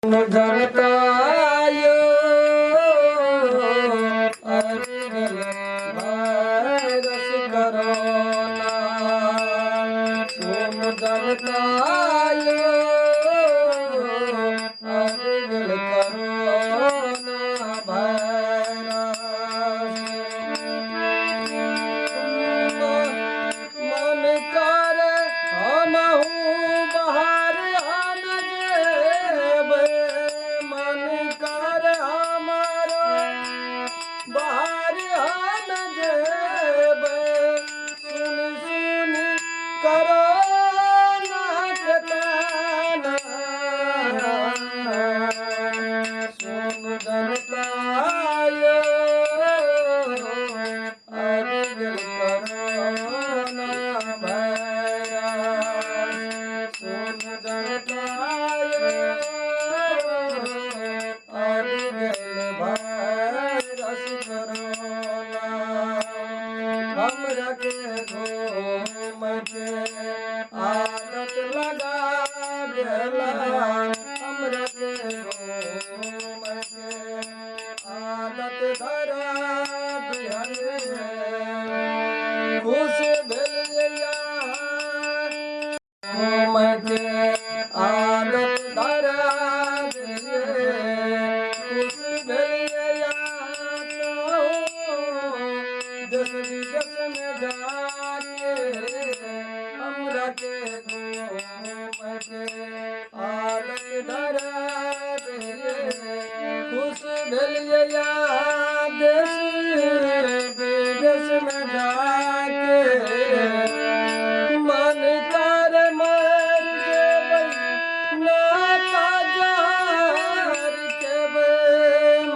जनतायो अरिगल virus corona सुन जनतायो अरिगल corona virus मन कर हमहू बाहर हम जेबै मन कर हमारो बाहर हम जेबै सुन सुन कोरोना के ताना सुन जनतायो अरिगल कोरोना वायरस सुन जनतायो अरिगल वायरस कोरोना हमरा के घूम के आदत लगा देला हमरा के घूम के आदत धरा दिहले खुश भेलिया घूम के आदत धरा दिले खुश भेलिया देश विदेश में जाके हमरा के घूम के आदत धरा दिले खुश भेलिया देश विदेश में जाके मन कर मर जेबै नाता जार केबै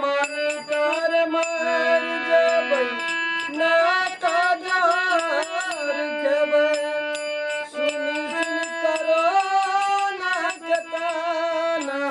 मन कर मर जेबै नाता जार केबै सुन सुन कोरोना के ताना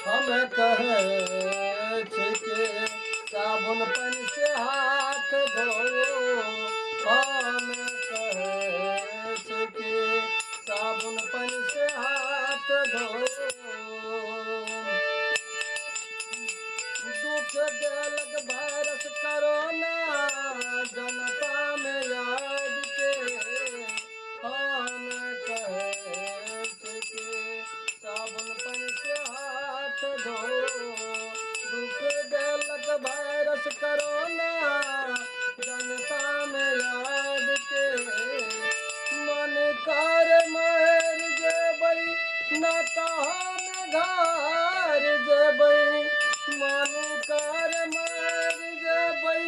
हम कहे छिके साबुन पानी से हाथ धो हम कहे छिके साबुन पानी से हाथ धो दुख देलक वायरस कोरोना जनता में याद के हम कहे छिके साबुन पानी से हाथ धो दुख देलक वायरस कोरोना जनता में याद के मन कर मर जेबै नाता हम घर जेबै मन कर मर जेबै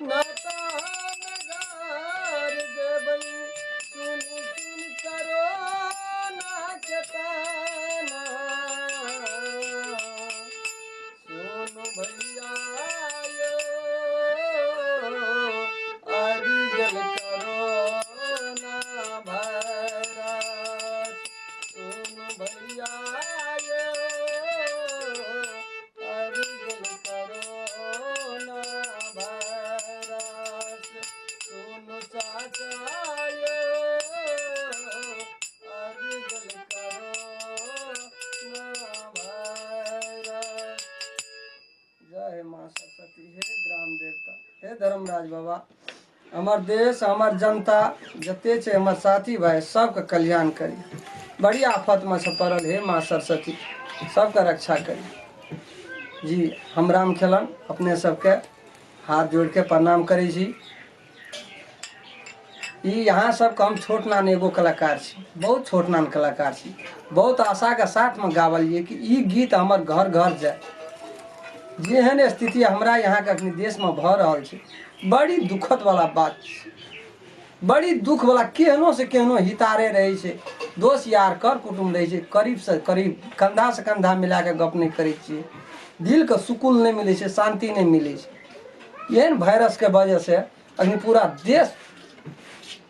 नाता हम घर जेबै सुन सुन कोरोना के ताना सुन भैया यो अरिगल कोरोना वायरस सुन भैया यो अरिगल कोरोना वायरस सुन चाचा यो अरिगल कोरोना वायरस जय माँ सरस्वती हे ग्राम देवता हे धर्मराज बाबा हमार देश हमार जनता जते छे हमार साथी भाई सबके कल्याण करी बड़ी आफत में से पड़ल हे माँ सरस्वती सबके रक्षा करी जी हम राम खेलन अपने सबके हाथ जोड़ के प्रणाम करी छी यहाँ सब हम छोट नान एगो कलाकार छी बहुत छोट नान कलाकार छी बहुत आशा के साथ में गावलिए कि ई गीत हमर घर घर जाए जेहन स्थिति हमरा यहाँ के अपने देश में भ रहल छै बड़ी दुखद वाला बात छै बड़ी दुख वाला केहनो से केहनो हितारे रहे छै दोस्त यार कर कुटुम्ब रहै छै, करीब से करीब कंधा से कंधा मिला के गप नहीं करै छियै, दिल के सुकून नहीं मिलै छै, शांति नहीं मिलै छै। एहन वायरस के वजह से अखन पूरा देश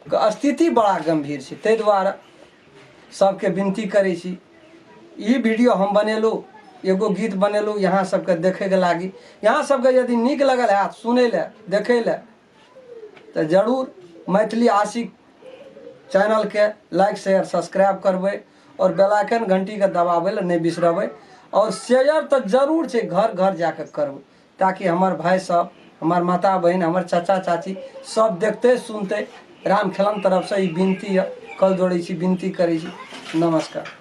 के स्थिति बड़ा गंभीर छै। ताहि दुआरे सबके विनती करै छी, ई वीडियो हम बनेलहुँ, एगो गीत बनेलहुँ यहाँ सबके देखैके लागी। यहाँ सबके यदि नीक लगल हैत सुनै लए देखै लए तऽ जरूर मैथिली आशिक चैनलके लाइक शेयर सब्सक्राइब करबै और बेल आइकन घंटीके दबाबै लए नहीं बिसरबै। और शेयर तो जरूर छै घर घर जाके करबै, ताकि हमर भाई सब, हमार माता बहन, हमर चाचा चाची सब देखते सुनते। राम खेलन तरफ से ई विनती है, कल जोड़ै छी, विनती करै छी। नमस्कार।